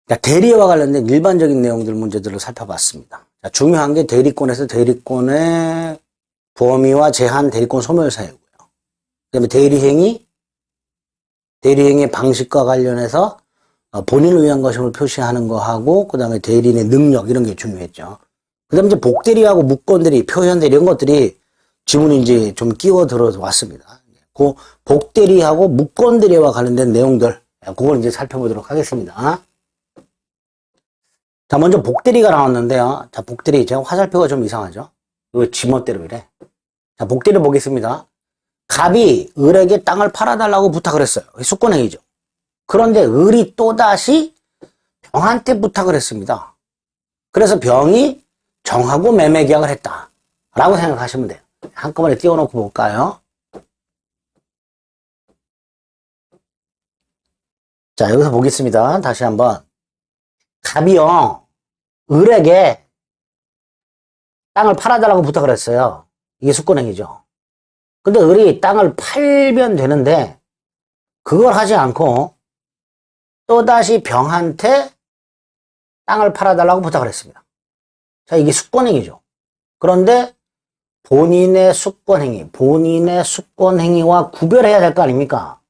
자, 대리와 관련된 일반적인 내용들 문제들을 살펴봤습니다. 자, 중요한 게 대리권에서 대리권의 범위와 제한, 대리권 소멸 사유고요. 그 다음에 대리행위의 방식과 관련해서 본인을 위한 것임을 표시하는 거하고, 그 다음에 대리인의 능력, 이런 게 중요했죠. 그 다음에 이제 복대리하고 무권대리, 표현대리, 이런 것들이 지문이 이제 좀 끼워 들어왔습니다. 그 복대리하고 무권대리와 관련된 내용들, 그걸 이제 살펴보도록 하겠습니다. 자, 먼저 복대리가 나왔는데요. 자, 복대리, 제가 화살표가 좀 이상하죠? 이거 지멋대로 이래. 자, 복대리 보겠습니다. 갑이 을에게 땅을 팔아달라고 부탁을 했어요. 수권행위죠. 그런데 을이 또다시 병한테 부탁을 했습니다. 그래서 병이 정하고 매매 계약을 했다 라고 생각하시면 돼요. 한꺼번에 띄워놓고 볼까요? 자, 여기서 보겠습니다. 다시 한번. 갑이요, 을에게 땅을 팔아달라고 부탁을 했어요. 이게 수권행위죠. 근데 을이 땅을 팔면 되는데 그걸 하지 않고 또다시 병한테 땅을 팔아달라고 부탁을 했습니다. 자, 이게 수권행위죠. 그런데 본인의 수권행위와 구별해야 될 거 아닙니까?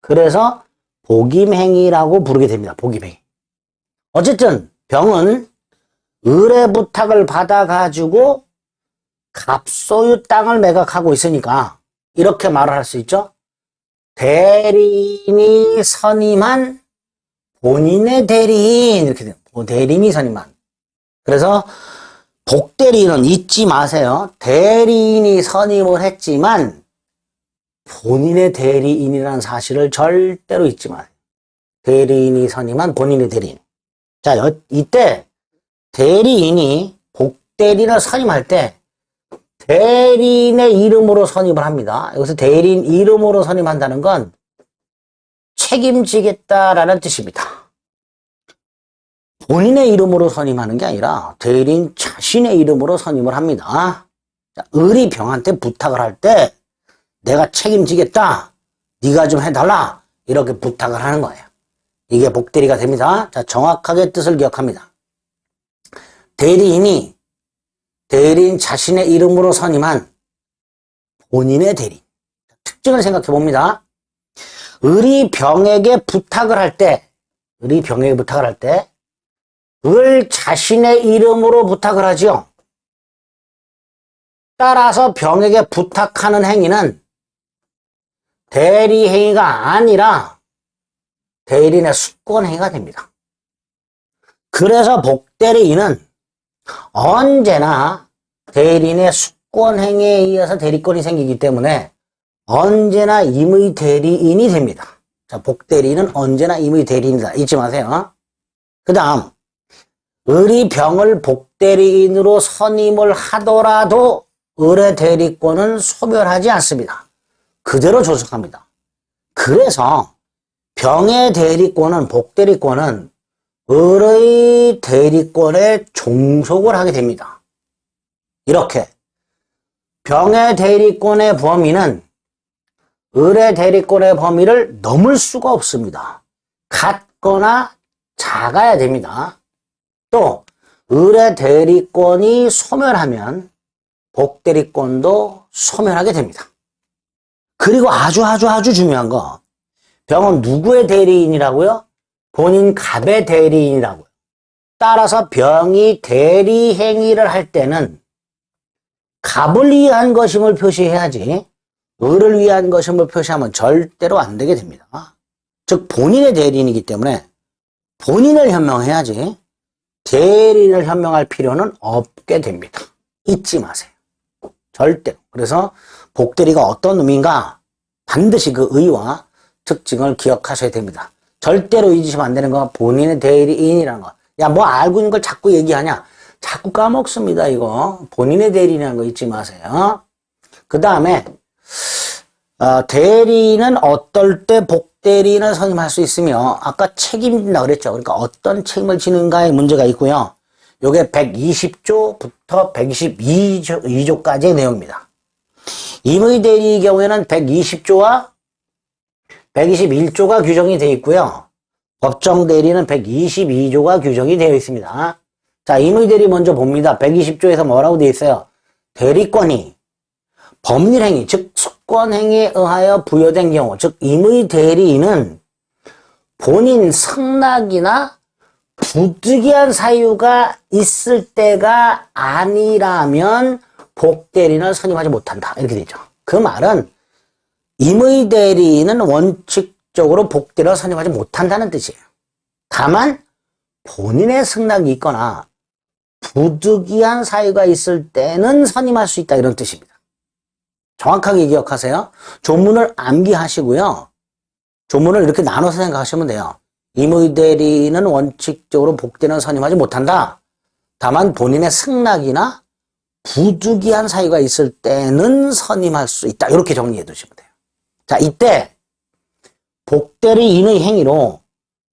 그래서 복임행위라고 부르게 됩니다. 복임행위. 어쨌든 병은 을의 부탁을 받아가지고 갑소유 땅을 매각하고 있으니까 이렇게 말을 할 수 있죠. 대리인이 선임한 본인의 대리인, 이렇게 돼요. 대리인이 선임한. 그래서 복대리인은 잊지 마세요. 대리인이 선임을 했지만 본인의 대리인이라는 사실을 절대로 잊지 마세요. 대리인이 선임한 본인의 대리인. 자, 이때 대리인이 복대리인을 선임할 때 대리인의 이름으로 선임을 합니다. 여기서 대리인 이름으로 선임한다는 건 책임지겠다라는 뜻입니다. 본인의 이름으로 선임하는 게 아니라 대리인 자신의 이름으로 선임을 합니다. 자, 을이 병한테 부탁을 할 때 내가 책임지겠다, 네가 좀 해달라, 이렇게 부탁을 하는 거예요. 이게 복대리가 됩니다. 자, 정확하게 뜻을 기억합니다. 대리인이 대리인 자신의 이름으로 선임한 본인의 대리인. 특징을 생각해 봅니다. 을이 병에게 부탁을 할 때, 을 자신의 이름으로 부탁을 하지요. 따라서 병에게 부탁하는 행위는 대리행위가 아니라 대리인의 수권행위가 됩니다. 그래서 복대리인은 언제나 대리인의 수권행위에 의해서 대리권이 생기기 때문에 언제나 임의 대리인이 됩니다. 자, 복대리인은 언제나 임의 대리인이다. 잊지 마세요. 그 다음, 을이 병을 복대리인으로 선임을 하더라도 을의 대리권은 소멸하지 않습니다. 그대로 존속합니다. 그래서 병의 대리권은, 복대리권은 을의 대리권에 종속을 하게 됩니다. 이렇게 병의 대리권의 범위는 을의 대리권의 범위를 넘을 수가 없습니다. 같거나 작아야 됩니다. 또 을의 대리권이 소멸하면 복대리권도 소멸하게 됩니다. 그리고 아주 중요한 거, 병은 누구의 대리인이라고요? 본인 갑의 대리인이라고요. 따라서 병이 대리행위를 할 때는 갑을 위한 것임을 표시해야지 을을 위한 것임을 표시하면 절대로 안 되게 됩니다. 즉 본인의 대리인이기 때문에 본인을 현명해야지 대리인을 현명할 필요는 없게 됩니다. 잊지 마세요. 절대로. 그래서 복대리가 어떤 의미인가 반드시 그 의와 특징을 기억하셔야 됩니다. 절대로 잊으시면 안 되는 거, 본인의 대리인이라는 거. 야, 뭐 알고 있는 걸 자꾸 얘기하냐? 자꾸 까먹습니다, 이거. 본인의 대리인이라는 거 잊지 마세요. 그 다음에 대리인은 어떨 때 복대리인을 선임할 수 있으며, 아까 책임진다 그랬죠. 그러니까 어떤 책임을 지는가에 문제가 있고요. 요게 120조부터 122조까지의 내용입니다. 임의대리의 경우에는 120조와 121조가 규정이 되어 있고요. 법정 대리는 122조가 규정이 되어 있습니다. 자, 임의 대리 먼저 봅니다. 120조에서 뭐라고 되어 있어요? 대리권이 법률 행위, 즉 수권 행위에 의하여 부여된 경우, 즉 임의 대리인은 본인 승낙이나 부득이한 사유가 있을 때가 아니라면 복대리인을 선임하지 못한다. 이렇게 되죠. 그 말은 임의 대리인은 원칙적으로 복대리인을 선임하지 못한다는 뜻이에요. 다만 본인의 승낙이 있거나 부득이한 사유가 있을 때는 선임할 수 있다, 이런 뜻입니다. 정확하게 기억하세요. 조문을 암기하시고요. 조문을 이렇게 나눠서 생각하시면 돼요. 임의 대리인은 원칙적으로 복대리인을 선임하지 못한다. 다만 본인의 승낙이나 부득이한 사유가 있을 때는 선임할 수 있다. 이렇게 정리해 두시면 돼요. 자, 이때 복대리인의 행위로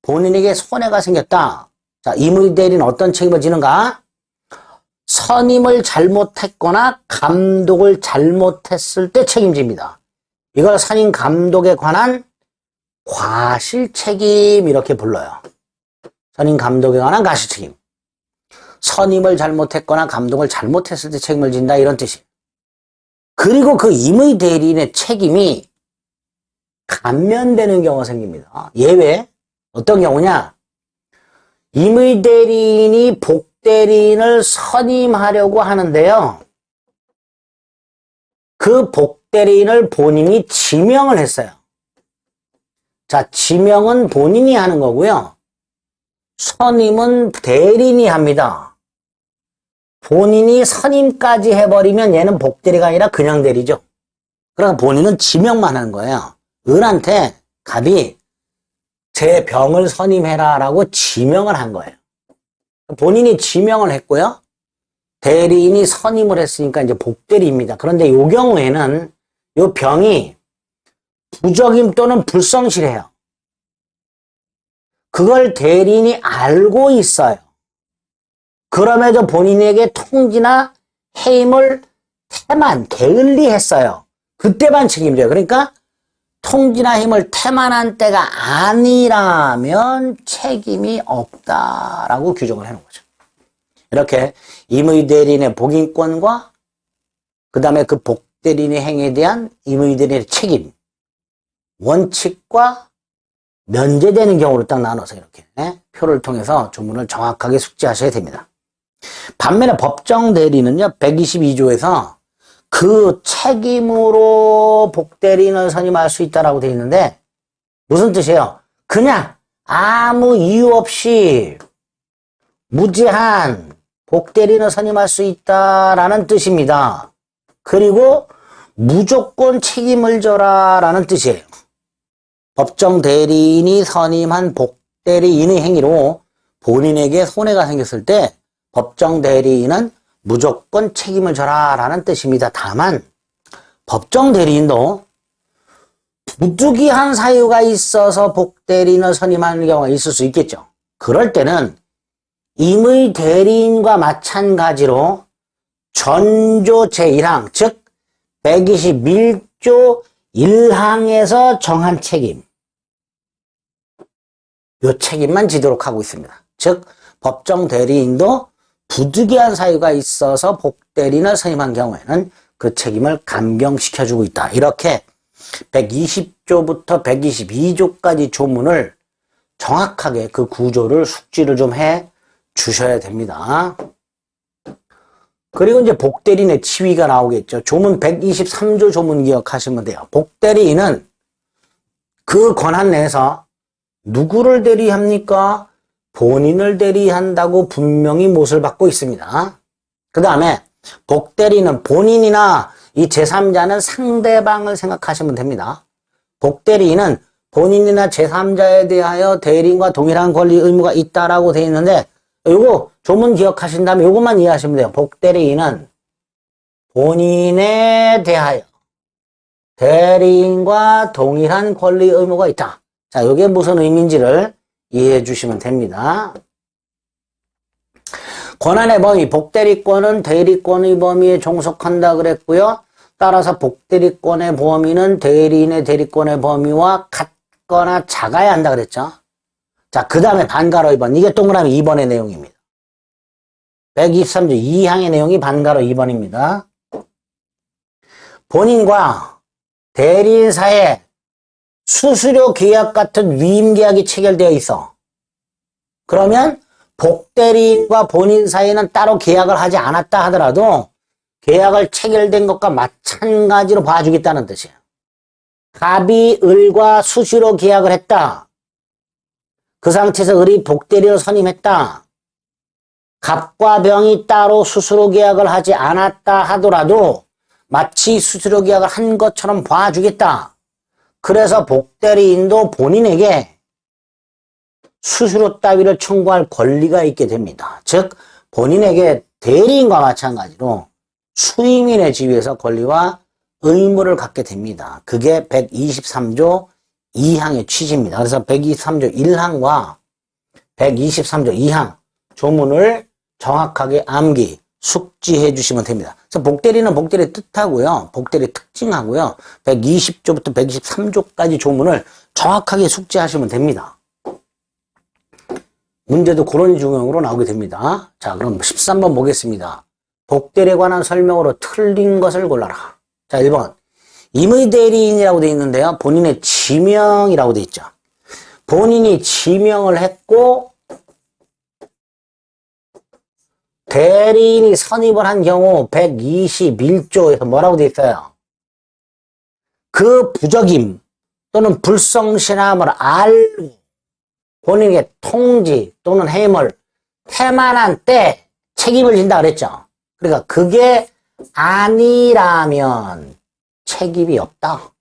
본인에게 손해가 생겼다. 자, 임의 대리인은 어떤 책임을 지는가? 선임을 잘못했거나 감독을 잘못했을 때 책임집니다. 이걸 선임 감독에 관한 과실책임 이렇게 불러요. 선임 감독에 관한 과실책임. 선임을 잘못했거나 감독을 잘못했을 때 책임을 진다, 이런 뜻이에요. 그리고 그 임의 대리인의 책임이 감면되는 경우가 생깁니다. 예외 어떤 경우냐? 임의 대리인이 복대리인을 선임하려고 하는데요. 그 복대리인을 본인이 지명을 했어요. 자, 지명은 본인이 하는 거고요. 선임은 대리인이 합니다. 본인이 선임까지 해버리면 얘는 복대리가 아니라 그냥 대리죠. 그러니까 본인은 지명만 하는 거예요. 은한테 갑이 제 병을 선임해라 라고 지명을 한 거예요. 본인이 지명을 했고요. 대리인이 선임을 했으니까 이제 복대리입니다. 그런데 이 경우에는 이 병이 부적임 또는 불성실해요. 그걸 대리인이 알고 있어요. 그럼에도 본인에게 통지나 해임을 게을리했어요. 그때만 책임져요. 그러니까 통지나 해임을 태만한 때가 아니라면 책임이 없다라고 규정을 해놓은 거죠. 이렇게 임의 대리인의 복인권과 그 다음에 그 복대리인의 행위에 대한 임의 대리인의 책임, 원칙과 면제되는 경우로 딱 나눠서 이렇게 표를 통해서 조문을 정확하게 숙지하셔야 됩니다. 반면에 법정 대리는요, 122조에서 그 책임으로 복대리인을 선임할 수 있다라고 되어 있는데 무슨 뜻이에요? 그냥 아무 이유 없이 무제한 복대리인을 선임할 수 있다라는 뜻입니다. 그리고 무조건 책임을 져라라는 뜻이에요. 법정 대리인이 선임한 복대리인의 행위로 본인에게 손해가 생겼을 때 법정 대리인은 무조건 책임을 져라라는 뜻입니다. 다만 법정 대리인도 부득이한 사유가 있어서 복대리인을 선임하는 경우가 있을 수 있겠죠. 그럴 때는 임의 대리인과 마찬가지로 전조 제1항, 즉 121조 1항에서 정한 책임, 이 책임만 지도록 하고 있습니다. 즉 법정 대리인도 부득이한 사유가 있어서 복대리인을 선임한 경우에는 그 책임을 감경시켜주고 있다. 이렇게 120조부터 122조까지 조문을 정확하게 그 구조를 숙지를 좀 해 주셔야 됩니다. 그리고 이제 복대리인의 지위가 나오겠죠. 조문 123조 조문 기억하시면 돼요. 복대리인은 그 권한 내에서 누구를 대리합니까? 본인을 대리한다고 분명히 못을 받고 있습니다. 그 다음에 복대리는 본인이나 이 제3자는 상대방을 생각하시면 됩니다. 복대리인은 본인이나 제3자에 대하여 대리인과 동일한 권리 의무가 있다라고 되어 있는데 요거 조문 기억하신다면 요것만 이해하시면 돼요. 복대리인은 본인에 대하여 대리인과 동일한 권리 의무가 있다. 자, 요게 무슨 의미인지를 이해해 주시면 됩니다. 권한의 범위, 복대리권은 대리권의 범위에 종속한다 그랬고요. 따라서 복대리권의 범위는 대리인의 대리권의 범위와 같거나 작아야 한다 그랬죠. 자, 그 다음에 반가로 2번. 이게 동그라미 2번의 내용입니다. 123조 2항의 내용이 반가로 2번입니다. 본인과 대리인 사이에 수수료 계약 같은 위임 계약이 체결되어 있어. 그러면 복대리인과 본인 사이에는 따로 계약을 하지 않았다 하더라도 계약을 체결된 것과 마찬가지로 봐주겠다는 뜻이에요. 갑이 을과 수수료 계약을 했다. 그 상태에서 을이 복대리인을 선임했다. 갑과 병이 따로 수수료 계약을 하지 않았다 하더라도 마치 수수료 계약을 한 것처럼 봐주겠다. 그래서 복대리인도 본인에게 수수료 따위를 청구할 권리가 있게 됩니다. 즉 본인에게 대리인과 마찬가지로 수임인의 지위에서 권리와 의무를 갖게 됩니다. 그게 123조 2항의 취지입니다. 그래서 123조 1항과 123조 2항 조문을 정확하게 암기, 숙지해 주시면 됩니다. 그래서 복대리는 복대리 뜻하고요. 복대리 특징하고요. 120조부터 123조까지 조문을 정확하게 숙지하시면 됩니다. 문제도 그런 중형으로 나오게 됩니다. 자, 그럼 13번 보겠습니다. 복대리에 관한 설명으로 틀린 것을 골라라. 자, 1번. 임의 대리인이라고 되어 있는데요. 본인의 지명이라고 되어 있죠. 본인이 지명을 했고 대리인이 선임을 한 경우 121조에서 뭐라고 되어 있어요? 그 부적임 또는 불성실함을 알고 본인에게 통지 또는 해임을 태만한 때 책임을 진다 그랬죠. 그러니까 그게 아니라면 책임이 없다.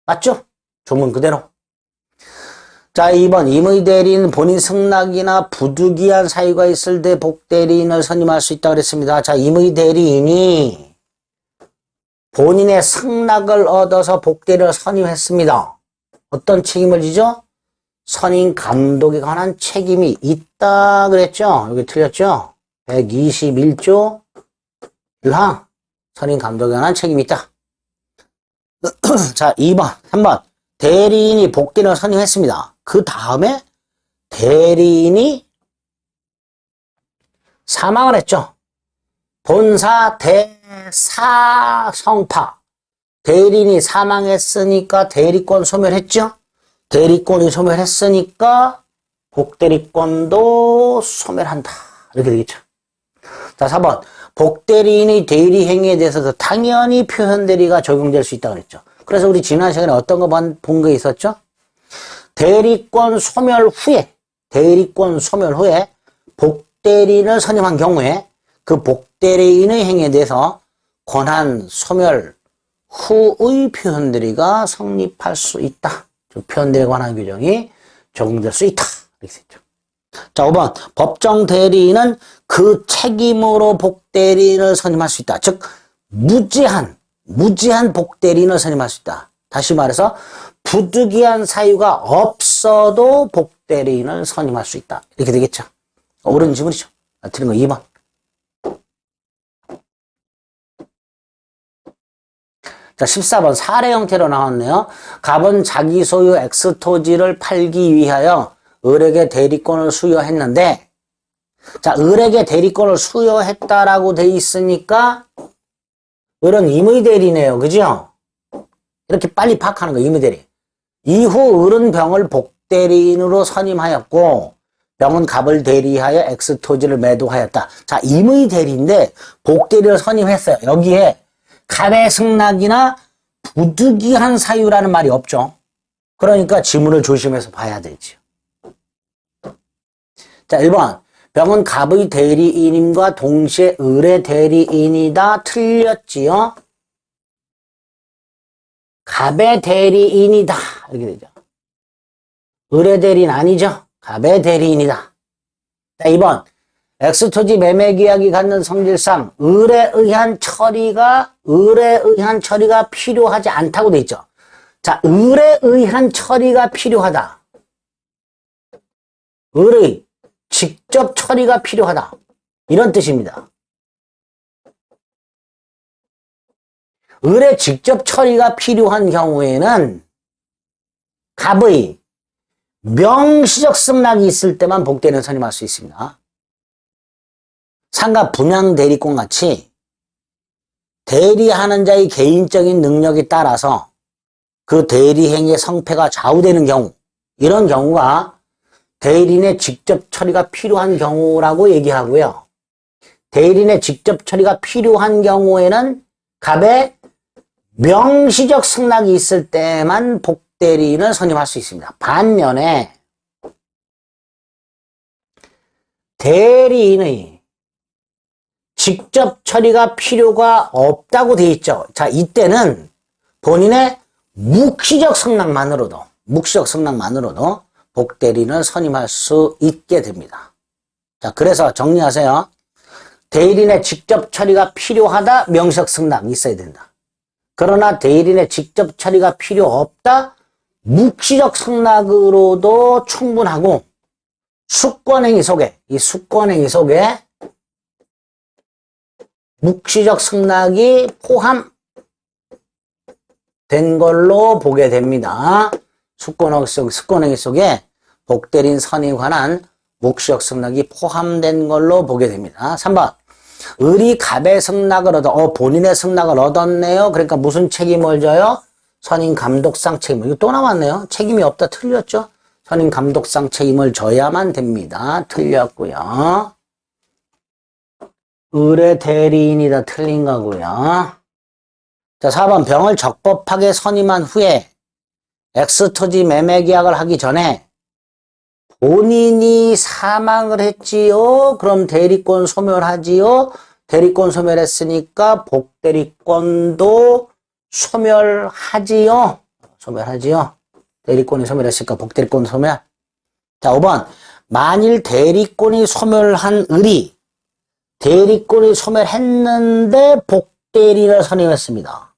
맞죠? 조문 그대로. 자, 2번. 임의 대리인 본인 승낙이나 부득이한 사유가 있을 때 복대리인을 선임할 수 있다고 그랬습니다. 자, 임의 대리인이 본인의 승낙을 얻어서 복대리인을 선임했습니다. 어떤 책임을 지죠? 선임 감독에 관한 책임이 있다 그랬죠? 여기 틀렸죠? 121조 1항 선임 감독에 관한 책임이 있다. 자, 2번, 3번. 대리인이 복대리인을 선임했습니다. 그 다음에 대리인이 사망을 했죠. 본사 대사성파. 대리인이 사망했으니까 대리권 소멸했죠. 대리권이 소멸했으니까 복대리권도 소멸한다. 이렇게 되겠죠. 자, 4번. 복대리인의 대리 행위에 대해서도 당연히 표현대리가 적용될 수 있다고 그랬죠. 그래서 우리 지난 시간에 어떤 거 본 게 있었죠? 대리권 소멸 후에 복대리인을 선임한 경우에 그 복대리인의 행위에 대해서 권한 소멸 후의 표현대리가 성립할 수 있다. 표현대리에 관한 규정이 적용될 수 있다. 이렇게 됐죠. 자, 5번. 법정 대리인은 그 책임으로 복대리인을 선임할 수 있다. 즉, 무제한 복대리인을 선임할 수 있다. 다시 말해서, 부득이한 사유가 없어도 복대리인을 선임할 수 있다. 이렇게 되겠죠. 옳은 지문이죠. 틀린 거 2번. 자, 14번. 사례 형태로 나왔네요. 갑은 자기 소유 X토지를 팔기 위하여 을에게 대리권을 수여했는데, 자, 을에게 대리권을 수여했다라고 돼 있으니까, 을은 임의 대리네요. 그죠? 이렇게 빨리 파악하는 거예요. 임의 대리. 이후 을은 병을 복대리인으로 선임하였고, 병은 갑을 대리하여 X토지를 매도하였다. 자, 임의 대리인데, 복대리를 선임했어요. 여기에 갑의 승낙이나 부득이한 사유라는 말이 없죠. 그러니까 지문을 조심해서 봐야 되죠. 자, 1번. 병은 갑의 대리인임과 동시에 을의 대리인이다. 틀렸지요? 갑의 대리인이다. 이렇게 되죠. 을의 대리인 아니죠? 갑의 대리인이다. 자, 2번. X토지 매매 계약이 갖는 성질상 을에 의한 처리가 필요하지 않다고 돼 있죠. 자, 을에 의한 처리가 필요하다. 을의 직접 처리가 필요하다. 이런 뜻입니다. 을의 직접 처리가 필요한 경우에는 갑의 명시적 승낙이 있을 때만 복대리인을 선임할 수 있습니다. 상가 분양 대리권 같이 대리하는 자의 개인적인 능력에 따라서 그 대리행위의 성패가 좌우되는 경우, 이런 경우가 대리인의 직접 처리가 필요한 경우라고 얘기하고요. 대리인의 직접 처리가 필요한 경우에는 갑의 명시적 승낙이 있을 때만 복대리인을 선임할 수 있습니다. 반면에 대리인의 직접 처리가 필요가 없다고 되어 있죠. 자, 이때는 본인의 묵시적 승낙만으로도 복대리인을 선임할 수 있게 됩니다. 자, 그래서 정리하세요. 대리인의 직접 처리가 필요하다, 명시적 승낙이 있어야 된다. 그러나 대리인의 직접 처리가 필요 없다, 묵시적 승낙으로도 충분하고, 수권행위 속에 묵시적 승낙이 포함된 걸로 보게 됩니다. 수권행위 속에 복대리인 선임에 관한 묵시적 승낙이 포함된 걸로 보게 됩니다. 3번. 을이 갑의 승낙을 본인의 승낙을 얻었네요. 그러니까 무슨 책임을 져요? 선임 감독상 책임을. 이거 또 나왔네요. 책임이 없다. 틀렸죠? 선임 감독상 책임을 져야만 됩니다. 틀렸고요. 을의 대리인이다. 틀린 거고요. 자, 4번. 병을 적법하게 선임한 후에 엑스토지 매매 계약을 하기 전에 본인이 사망을 했지요. 그럼 대리권 소멸하지요. 대리권 소멸했으니까 복대리권도 소멸하지요. 대리권이 소멸했으니까 복대리권 소멸. 자, 5번. 만일 대리권이 소멸한 을이 대리권이 소멸했는데 복대리인을 선임했습니다.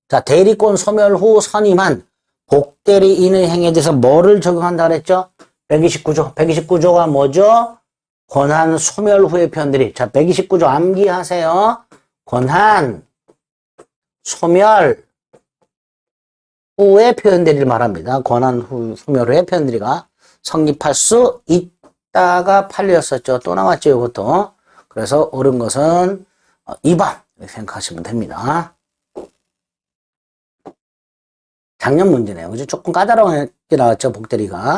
자, 대리권 소멸 후 선임한 복대리인의 행위에 대해서 뭐를 적용한다 그랬죠? 129조. 129조가 뭐죠? 권한 소멸 후의 표현들이. 자, 129조 암기하세요. 권한 소멸 후의 표현들을 말합니다. 권한 후 소멸 후의 표현들이가 성립할 수 있다가 판례였었죠. 또 나왔죠, 이것도. 그래서 옳은 것은 2번 이렇게 생각하시면 됩니다. 작년 문제네요. 그죠? 조금 까다롭게 나왔죠, 복대리가.